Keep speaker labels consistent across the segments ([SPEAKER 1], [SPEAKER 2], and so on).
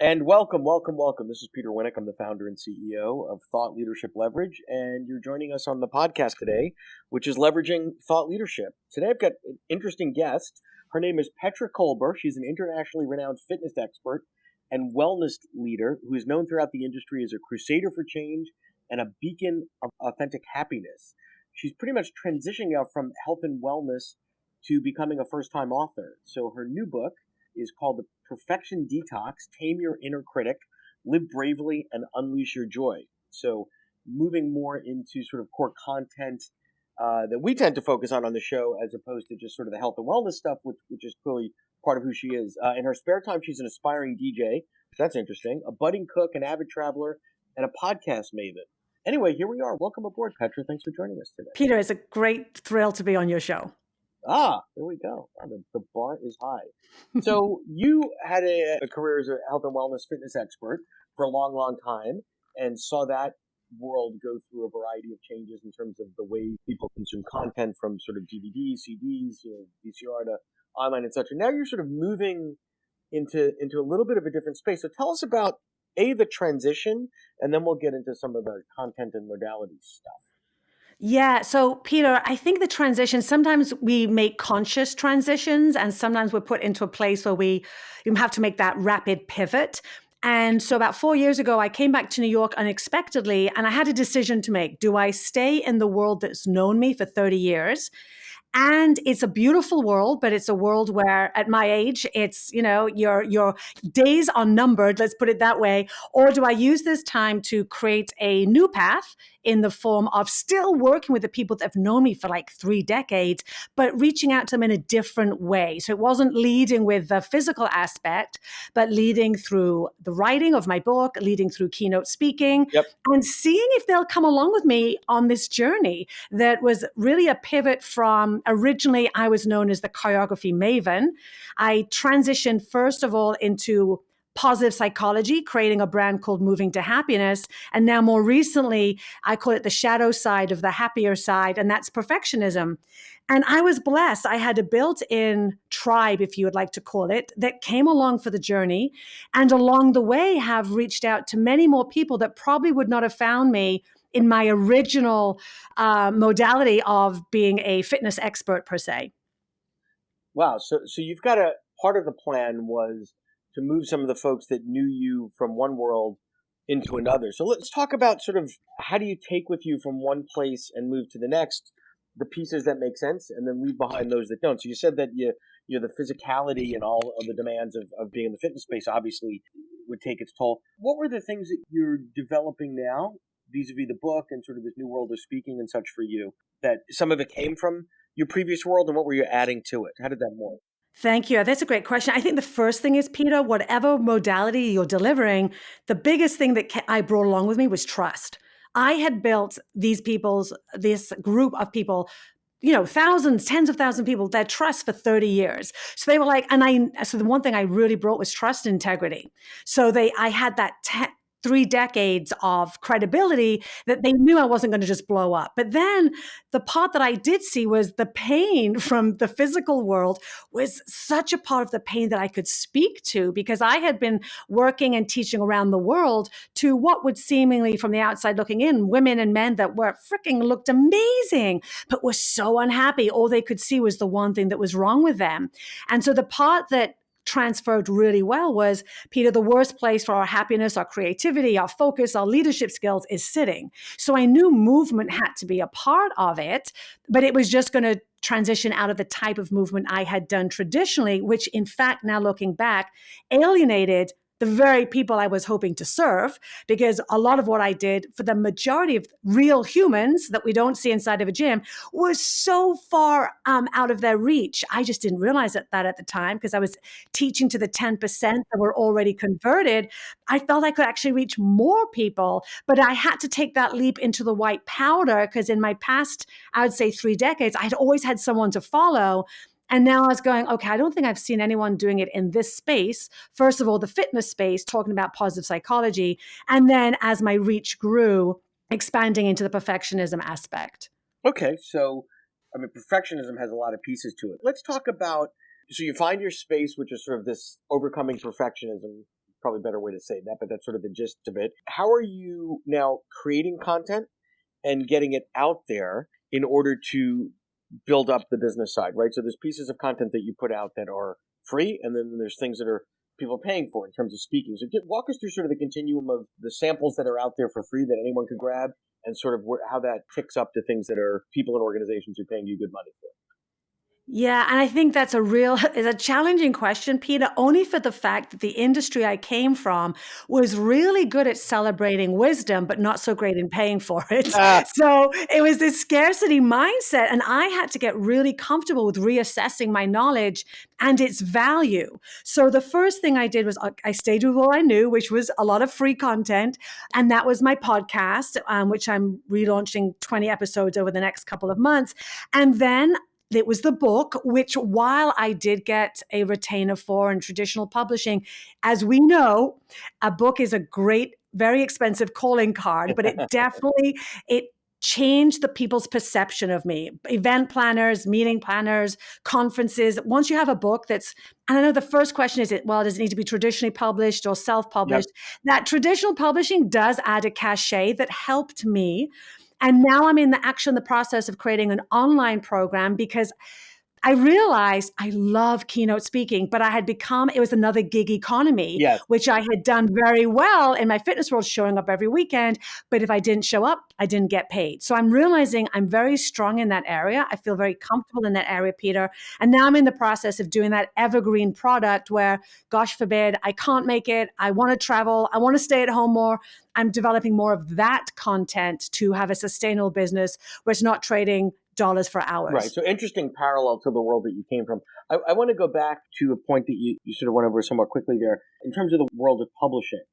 [SPEAKER 1] And welcome. This is Peter Winick. I'm the founder and CEO of Thought Leadership Leverage, and you're joining us on the podcast today, which is Leveraging Thought Leadership. Today I've got an interesting guest. Her name is Petra Kolber. She's an internationally renowned fitness expert and wellness leader who is known throughout the industry as a crusader for change and a beacon of authentic happiness. She's pretty much transitioning out from health and wellness to becoming a first-time author. So her new book is called The Perfection Detox, Tame Your Inner Critic, Live Bravely, and Unleash Your Joy. So moving more into sort of core content that we tend to focus on the show as opposed to just sort of the health and wellness stuff, which is clearly part of who she is. In her spare time, she's an aspiring DJ. That's interesting. A budding cook, an avid traveler, and a podcast maven. Anyway, here we are. Welcome aboard, Petra. Thanks for joining us today.
[SPEAKER 2] Peter, it's a great thrill to be on your show.
[SPEAKER 1] There we go. The bar is high. So you had a career as a health and wellness fitness expert for a long, long time and saw that world go through a variety of changes in terms of the way people consume content from sort of DVDs, CDs, VCR to online and such. And now you're sort of moving into a little bit of a different space. So tell us about, the transition, and then we'll get into some of the content and modality stuff.
[SPEAKER 2] Yeah. So, Peter, I think the transition, sometimes we make conscious transitions and sometimes we're put into a place where we have to make that rapid pivot. And so about 4 years ago, I came back to New York unexpectedly and I had a decision to make. Do I stay in the world that's known me for 30 years? And it's a beautiful world, but it's a world where at my age, it's, your days are numbered, let's put it that way. Or do I use this time to create a new path in the form of still working with the people that have known me for like 3 decades, but reaching out to them in a different way? So it wasn't leading with the physical aspect, but leading through the writing of my book, leading through keynote speaking, and seeing if they'll come along with me on this journey that was really a pivot from originally I was known as the choreography maven. I transitioned first of all into positive psychology, creating a brand called Moving to Happiness. And now more recently, I call it the shadow side of the happier side, and that's perfectionism. And I was blessed. I had a built-in tribe, if you would like to call it, that came along for the journey and along the way have reached out to many more people that probably would not have found me in my original modality of being a fitness expert per se.
[SPEAKER 1] Wow. So you've got part of the plan was to move some of the folks that knew you from one world into another. So let's talk about sort of how do you take with you from one place and move to the next, the pieces that make sense, and then leave behind those that don't. So you said that the physicality and all of the demands of being in the fitness space obviously would take its toll. What were the things that you're developing now vis-a-vis the book and sort of this new world of speaking and such for you, that some of it came from your previous world, and what were you adding to it? How did that morph?
[SPEAKER 2] Thank you. That's a great question. I think the first thing is, Peter, whatever modality you're delivering, the biggest thing that I brought along with me was trust. I had built this group of people, thousands, tens of thousands of people, their trust for 30 years. So they were like, so the one thing I really brought was trust and integrity. So I had that 3 decades of credibility that they knew I wasn't going to just blow up. But then the part that I did see was the pain from the physical world was such a part of the pain that I could speak to, because I had been working and teaching around the world to what would seemingly from the outside looking in, women and men that were freaking looked amazing, but were so unhappy. All they could see was the one thing that was wrong with them. And so the part that transferred really well was, Peter, the worst place for our happiness, our creativity, our focus, our leadership skills is sitting. So I knew movement had to be a part of it, but it was just going to transition out of the type of movement I had done traditionally, which in fact, now looking back, alienated the very people I was hoping to serve, because a lot of what I did for the majority of real humans that we don't see inside of a gym was so far out of their reach. I just didn't realize that at the time, because I was teaching to the 10% that were already converted. I felt I could actually reach more people, but I had to take that leap into the white powder, because in my past, I would say 3 decades, I'd always had someone to follow. And now I was going, okay, I don't think I've seen anyone doing it in this space. First of all, the fitness space, talking about positive psychology. And then as my reach grew, expanding into the perfectionism aspect.
[SPEAKER 1] Okay, so, perfectionism has a lot of pieces to it. Let's talk about, so you find your space, which is sort of this overcoming perfectionism probably a better way to say that, but that's sort of the gist of it. How are you now creating content and getting it out there in order to build up the business side, right? So there's pieces of content that you put out that are free, and then there's things that are people are paying for in terms of speaking. So walk us through sort of the continuum of the samples that are out there for free that anyone could grab, and sort of how that ticks up to things that are people and organizations who are paying you good money for.
[SPEAKER 2] Yeah, and I think that's is a challenging question, Peter, only for the fact that the industry I came from was really good at celebrating wisdom, but not so great in paying for it. So it was this scarcity mindset, and I had to get really comfortable with reassessing my knowledge and its value. So the first thing I did was I stayed with what I knew, which was a lot of free content, and that was my podcast, which I'm relaunching 20 episodes over the next couple of months. And then it was the book, which while I did get a retainer for in traditional publishing, as we know, a book is a great, very expensive calling card, but it changed the people's perception of me. Event planners, meeting planners, conferences. Once you have a book and I know the first question is, does it need to be traditionally published or self-published? Yep. That traditional publishing does add a cachet that helped me. And now I'm in the process of creating an online program because I realized I love keynote speaking, but it was another gig economy, yes, which I had done very well in my fitness world, showing up every weekend. But if I didn't show up, I didn't get paid. So I'm realizing I'm very strong in that area. I feel very comfortable in that area, Peter. And now I'm in the process of doing that evergreen product where, gosh forbid, I can't make it. I want to travel. I want to stay at home more. I'm developing more of that content to have a sustainable business where it's not trading dollars for hours.
[SPEAKER 1] Right. So interesting parallel to the world that you came from. I want to go back to a point that you sort of went over somewhat quickly there in terms of the world of publishing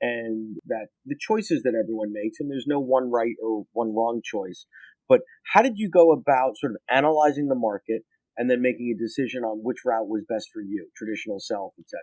[SPEAKER 1] and that the choices that everyone makes, and there's no one right or one wrong choice. But how did you go about sort of analyzing the market and then making a decision on which route was best for you, traditional, self, et cetera?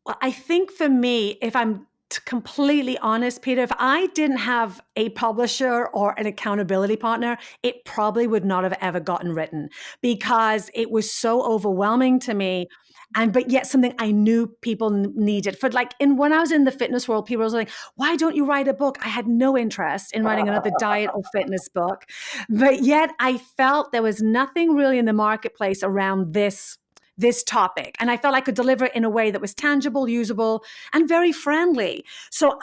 [SPEAKER 2] Well, I think for me, if I'm completely honest, Peter, if I didn't have a publisher or an accountability partner, it probably would not have ever gotten written because it was so overwhelming to me. But yet something I knew people needed when I was in the fitness world, people were like, why don't you write a book? I had no interest in writing another diet or fitness book. But yet I felt there was nothing really in the marketplace around this topic. And I felt I could deliver it in a way that was tangible, usable, and very friendly. So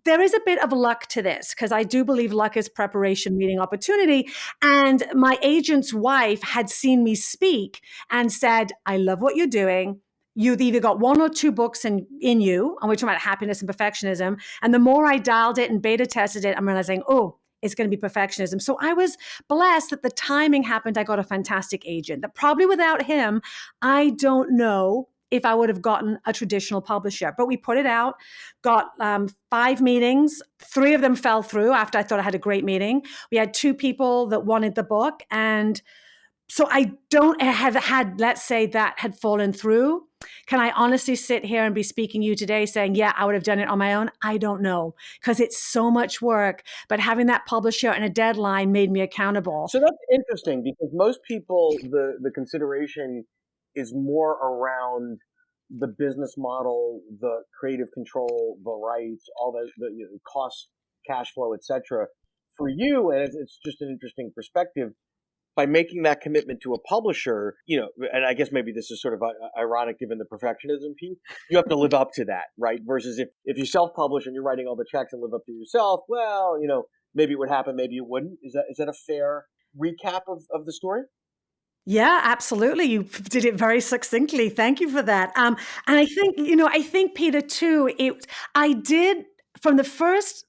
[SPEAKER 2] there is a bit of luck to this because I do believe luck is preparation meeting opportunity. And my agent's wife had seen me speak and said, I love what you're doing. You've either got one or two books in you, on which I'm about happiness and perfectionism. And the more I dialed it and beta tested it, I'm realizing, it's going to be perfectionism. So I was blessed that the timing happened. I got a fantastic agent that probably without him, I don't know if I would have gotten a traditional publisher. But we put it out, got 5 meetings. 3 of them fell through after I thought I had a great meeting. We had 2 people that wanted the book. And so I don't have had, let's say that had fallen through. Can I honestly sit here and be speaking to you today saying, yeah, I would have done it on my own? I don't know because it's so much work. But having that publisher and a deadline made me accountable.
[SPEAKER 1] So that's interesting because most people, the consideration is more around the business model, the creative control, the rights, all the cost, cash flow, etc. For you, and it's just an interesting perspective, by making that commitment to a publisher, and I guess maybe this is sort of ironic given the perfectionism piece, you have to live up to that, right? Versus if you self-publish and you're writing all the checks and live up to yourself, well, maybe it would happen, maybe it wouldn't. Is that a fair recap of the story?
[SPEAKER 2] Yeah, absolutely. You did it very succinctly. Thank you for that. And I think, Peter, too, I did from the first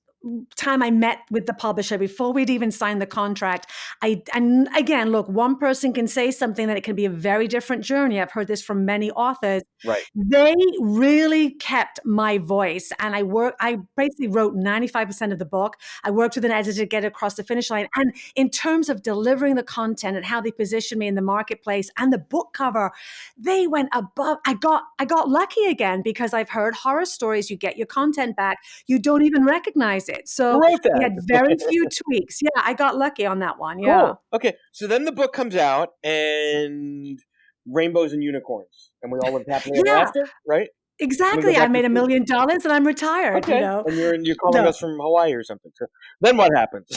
[SPEAKER 2] time I met with the publisher before we'd even signed the contract. And again, look, one person can say something that it can be a very different journey. I've heard this from many authors.
[SPEAKER 1] Right.
[SPEAKER 2] They really kept my voice. And I basically wrote 95% of the book. I worked with an editor to get it across the finish line. And in terms of delivering the content and how they positioned me in the marketplace and the book cover, they went above. I got lucky again because I've heard horror stories. You get your content back. You don't even recognize it. So we had very few tweaks. Yeah, I got lucky on that one. Yeah.
[SPEAKER 1] Cool. Okay. So then the book comes out and rainbows and unicorns, and we all lived happily ever after, right? I'm gonna go
[SPEAKER 2] Exactly. I
[SPEAKER 1] back to
[SPEAKER 2] made $1
[SPEAKER 1] school.
[SPEAKER 2] million and I'm retired, you
[SPEAKER 1] Okay,
[SPEAKER 2] know?
[SPEAKER 1] and you're calling
[SPEAKER 2] No.
[SPEAKER 1] us from Hawaii or something. So then what happens?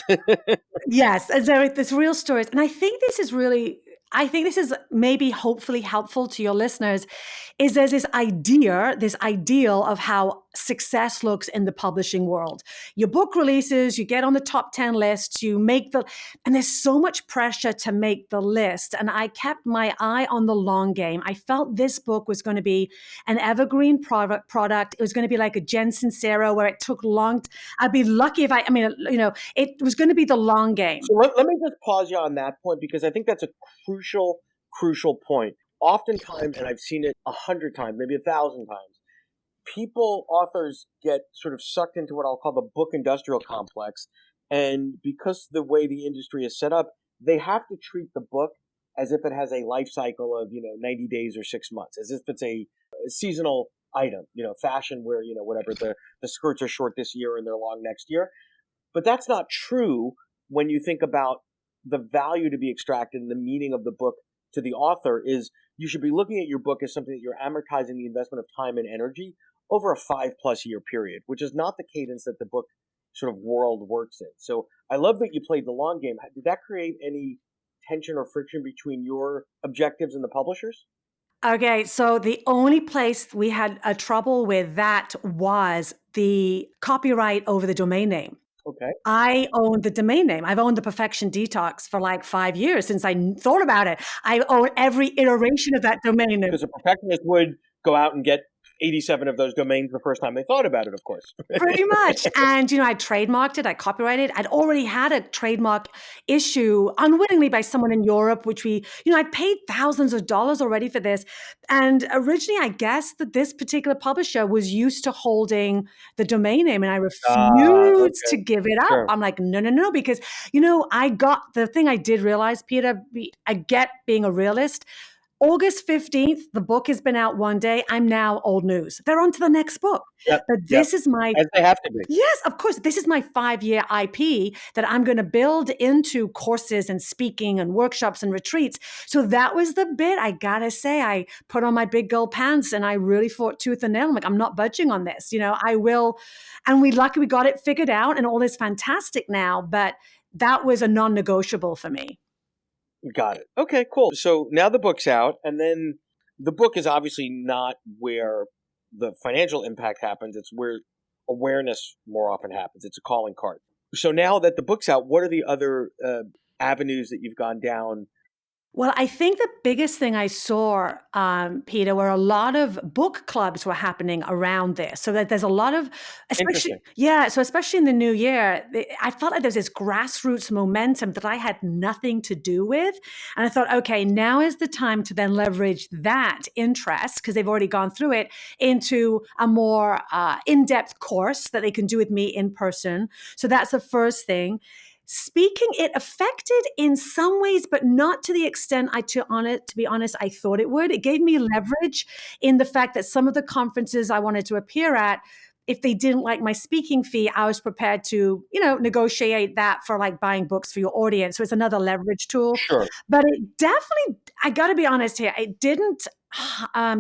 [SPEAKER 2] Yes, and so there's real stories, and I think this is maybe hopefully helpful to your listeners, is there's this ideal of how success looks in the publishing world. Your book releases, you get on the top 10 lists, and there's so much pressure to make the list. And I kept my eye on the long game. I felt this book was going to be an evergreen product. It was going to be like a Jen Sincero where it took long. I'd be lucky if it was going to be the long game.
[SPEAKER 1] So let me just pause you on that point because I think that's a crucial point. Oftentimes, and I've seen it 100 times, maybe 1,000 times, authors get sort of sucked into what I'll call the book industrial complex. And because the way the industry is set up, they have to treat the book as if it has a life cycle of, 90 days or 6 months, as if it's a seasonal item, fashion where, whatever the skirts are short this year and they're long next year. But that's not true when you think about the value to be extracted and the meaning of the book to the author is you should be looking at your book as something that you're amortizing the investment of time and energy over a 5+ year period, which is not the cadence that the book sort of world works in. So I love that you played the long game. Did that create any tension or friction between your objectives and the publishers?
[SPEAKER 2] Okay, so the only place we had a trouble with that was the copyright over the domain name.
[SPEAKER 1] Okay.
[SPEAKER 2] I own the domain name. I've owned the Perfection Detox for like 5 years since I thought about it. I own every iteration of that domain name.
[SPEAKER 1] Because a perfectionist would go out and get 87 of those domains the first time they thought about it, of course.
[SPEAKER 2] Pretty much. And, I trademarked it. I copyrighted it. I'd already had a trademark issue unwittingly by someone in Europe, which I'd paid thousands of dollars already for this. And originally, I guess that this particular publisher was used to holding the domain name and I refused to
[SPEAKER 1] Okay.
[SPEAKER 2] give it up.
[SPEAKER 1] Sure.
[SPEAKER 2] I'm like, no, because, I got the thing I did realize, Peter, I get being a realist. August 15th, the book has been out one day. I'm now old news. They're on to the next book.
[SPEAKER 1] Yep.
[SPEAKER 2] But
[SPEAKER 1] Yep.
[SPEAKER 2] this is my
[SPEAKER 1] As they have to be.
[SPEAKER 2] Yes, of course. This is my 5-year IP that I'm going to build into courses and speaking and workshops and retreats. So that was the bit I got to say. I put on my big gold pants and I really fought tooth and nail. I'm like, I'm not budging on this. I will. And we got it figured out and all is fantastic now. But that was a non-negotiable for me.
[SPEAKER 1] Got it. Okay, cool. So now the book's out, and then the book is obviously not where the financial impact happens. It's where awareness more often happens. It's a calling card. So now that the book's out, what are the other avenues that you've gone down?
[SPEAKER 2] Well, I think the biggest thing I saw, Peter, were a lot of book clubs were happening around this. So that there's a lot of,
[SPEAKER 1] Interesting.
[SPEAKER 2] especially in the new year, I felt like there's this grassroots momentum that I had nothing to do with. And I thought, okay, now is the time to then leverage that interest, because they've already gone through it, into a more in-depth course that they can do with me in person. So that's the first thing. Speaking, it affected in some ways, but not to the extent to be honest, I thought it would. It gave me leverage in the fact that some of the conferences I wanted to appear at, if they didn't like my speaking fee, I was prepared to, negotiate that for like buying books for your audience. So it's another leverage tool.
[SPEAKER 1] Sure.
[SPEAKER 2] But it definitely, I got to be honest here, it didn't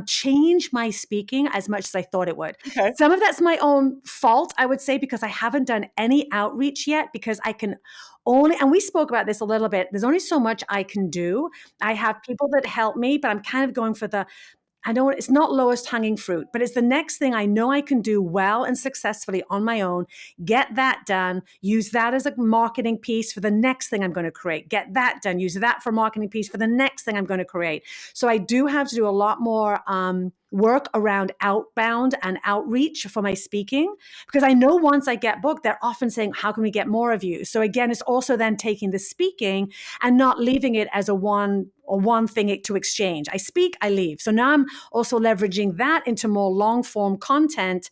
[SPEAKER 2] change my speaking as much as I thought it would.
[SPEAKER 1] Okay.
[SPEAKER 2] Some of that's my own fault, I would say, because I haven't done any outreach yet, because I can only, and we spoke about this a little bit, there's only so much I can do. I have people that help me, but I'm kind of going for it's not lowest hanging fruit, but it's the next thing I know I can do well and successfully on my own. Get that done. Use that as a marketing piece for the next thing I'm going to create. Get that done. Use that for a marketing piece for the next thing I'm going to create. So I do have to do a lot more work around outbound and outreach for my speaking, because I know once I get booked, they're often saying, how can we get more of you? So again, it's also then taking the speaking and not leaving it as a one thing to exchange. I speak, I leave. So now I'm also leveraging that into more long form content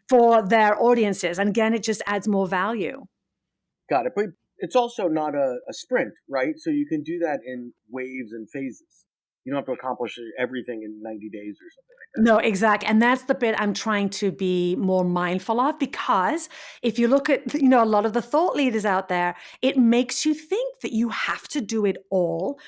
[SPEAKER 2] for their audiences. And again, it just adds more value.
[SPEAKER 1] Got it. But it's also not a sprint, right? So you can do that in waves and phases. You don't have to accomplish everything in 90 days or something like that.
[SPEAKER 2] No, exactly. And that's the bit I'm trying to be more mindful of, because if you look at, a lot of the thought leaders out there, it makes you think that you have to do it all.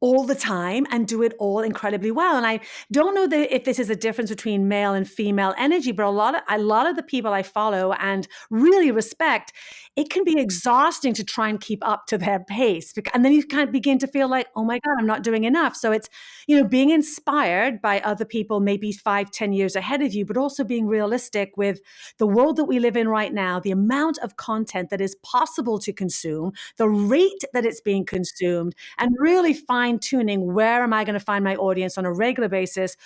[SPEAKER 2] all the time and do it all incredibly well. And I don't know if this is a difference between male and female energy, but a lot of the people I follow and really respect, it can be exhausting to try and keep up to their pace. And then you kind of begin to feel like, oh my God, I'm not doing enough. So it's, being inspired by other people, maybe 5-10 years ahead of you, but also being realistic with the world that we live in right now, the amount of content that is possible to consume, the rate that it's being consumed, and really fine tuning where am I going to find my audience on a regular basis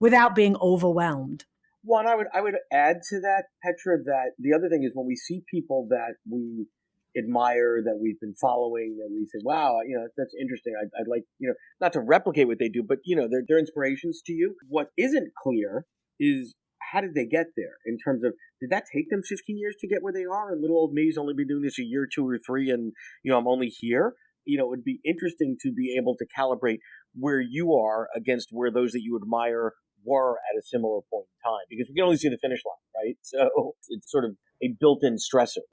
[SPEAKER 2] without being overwhelmed.
[SPEAKER 1] Well, and I would add to that, Petra, that the other thing is when we see people that we admire, that we've been following, that we say, wow, that's interesting. I'd like, not to replicate what they do, but, they're inspirations to you. What isn't clear is how did they get there in terms of, did that take them 15 years to get where they are? And little old me's only been doing this a year, 2 or 3, and, I'm only here. It would be interesting to be able to calibrate where you are against where those that you admire were at a similar point in time, because we can only see the finish line, right? So it's sort of a built-in stressor.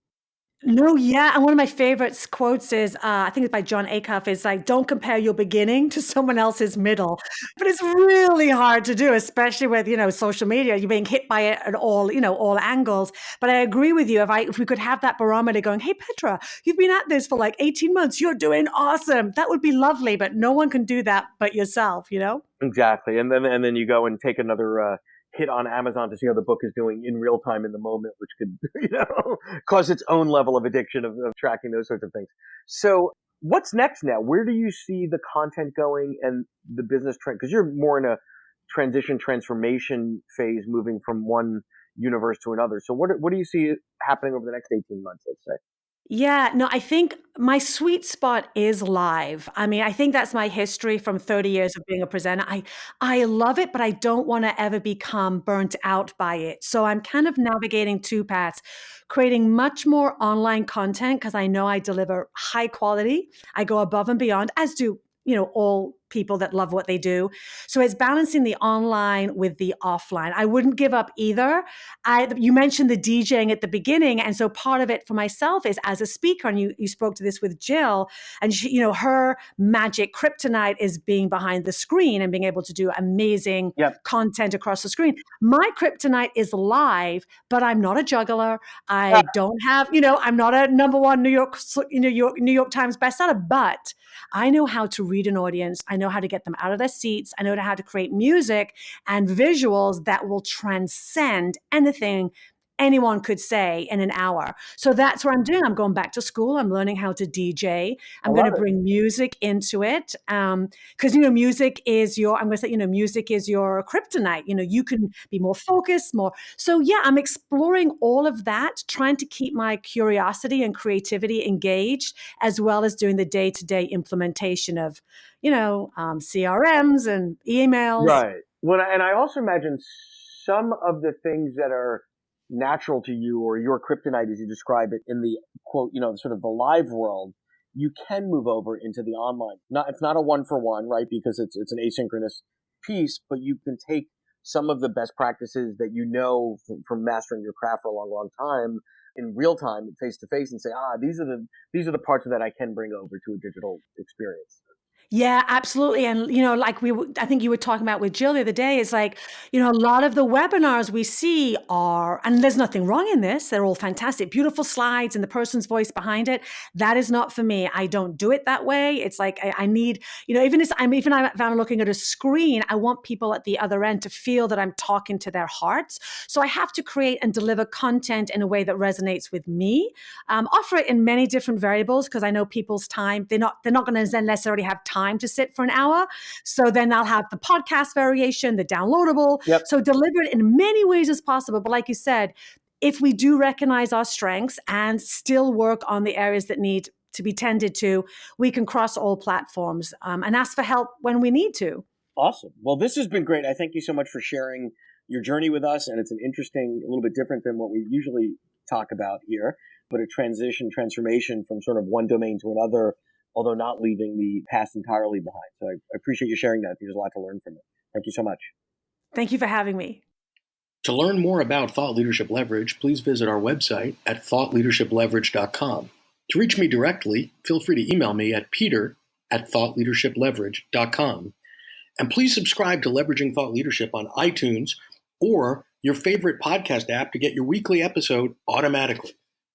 [SPEAKER 2] No, yeah. And one of my favorite quotes is, I think it's by John Acuff, is like, don't compare your beginning to someone else's middle. But it's really hard to do, especially with, social media. You're being hit by it at all angles. But I agree with you. If we could have that barometer going, hey, Petra, you've been at this for like 18 months. You're doing awesome. That would be lovely. But no one can do that but yourself,
[SPEAKER 1] Exactly. And then you go and take another hit on Amazon to see how the book is doing in real time in the moment, which could, cause its own level of addiction of tracking those sorts of things. So what's next now? Where do you see the content going and the business trend? Because you're more in a transformation phase, moving from one universe to another. So what do you see happening over the next 18 months, let's say?
[SPEAKER 2] Yeah, no, I think my sweet spot is live. I mean, I think that's my history from 30 years of being a presenter. I love it, but I don't want to ever become burnt out by it. So I'm kind of navigating two paths, creating much more online content because I know I deliver high quality. I go above and beyond, as do all people that love what they do. So it's balancing the online with the offline. I wouldn't give up either. You mentioned the DJing at the beginning. And so part of it for myself is as a speaker, and you spoke to this with Jill, and she, her magic kryptonite is being behind the screen and being able to do amazing content across the screen. My kryptonite is live, but I'm not a juggler. I don't have, I'm not a #1 New York Times bestseller, but I know how to read an audience. I know how to get them out of their seats. I know how to create music and visuals that will transcend anything anyone could say in an hour. So that's what I'm doing. I'm going back to school. I'm learning how to DJ. I'm going to bring music into it. Because, music is music is your kryptonite. You can be more focused, more. So yeah, I'm exploring all of that, trying to keep my curiosity and creativity engaged, as well as doing the day-to-day implementation of, CRMs and emails.
[SPEAKER 1] Right. And I also imagine some of the things that are natural to you or your kryptonite, as you describe it in the quote, sort of the live world, you can move over into the online. It's not a 1-for-1, right? Because it's an asynchronous piece, but you can take some of the best practices that from mastering your craft for a long, long time in real time, face to face, and say, these are the parts of that I can bring over to a digital experience.
[SPEAKER 2] Yeah, absolutely. And, I think you were talking about with Jill the other day, is like, a lot of the webinars we see are, and there's nothing wrong in this, they're all fantastic, beautiful slides and the person's voice behind it. That is not for me. I don't do it that way. It's like, I need, even if I'm looking at a screen, I want people at the other end to feel that I'm talking to their hearts. So I have to create and deliver content in a way that resonates with me, offer it in many different variables, because I know people's time, they're not going to necessarily have time to sit for an hour. So then I'll have the podcast variation, the downloadable. So deliver it in many ways as possible. But like you said, if we do recognize our strengths and still work on the areas that need to be tended to, we can cross all platforms and ask for help when we need to.
[SPEAKER 1] Awesome. Well, this has been great. I thank you so much for sharing your journey with us. And it's a little bit different than what we usually talk about here, but a transformation from sort of one domain to another, although not leaving the past entirely behind. So I appreciate you sharing that. There's a lot to learn from it. Thank you so much.
[SPEAKER 2] Thank you for having me.
[SPEAKER 3] To learn more about Thought Leadership Leverage, please visit our website at thoughtleadershipleverage.com. To reach me directly, feel free to email me at peter@ at thoughtleadershipleverage.com. And please subscribe to Leveraging Thought Leadership on iTunes or your favorite podcast app to get your weekly episode automatically.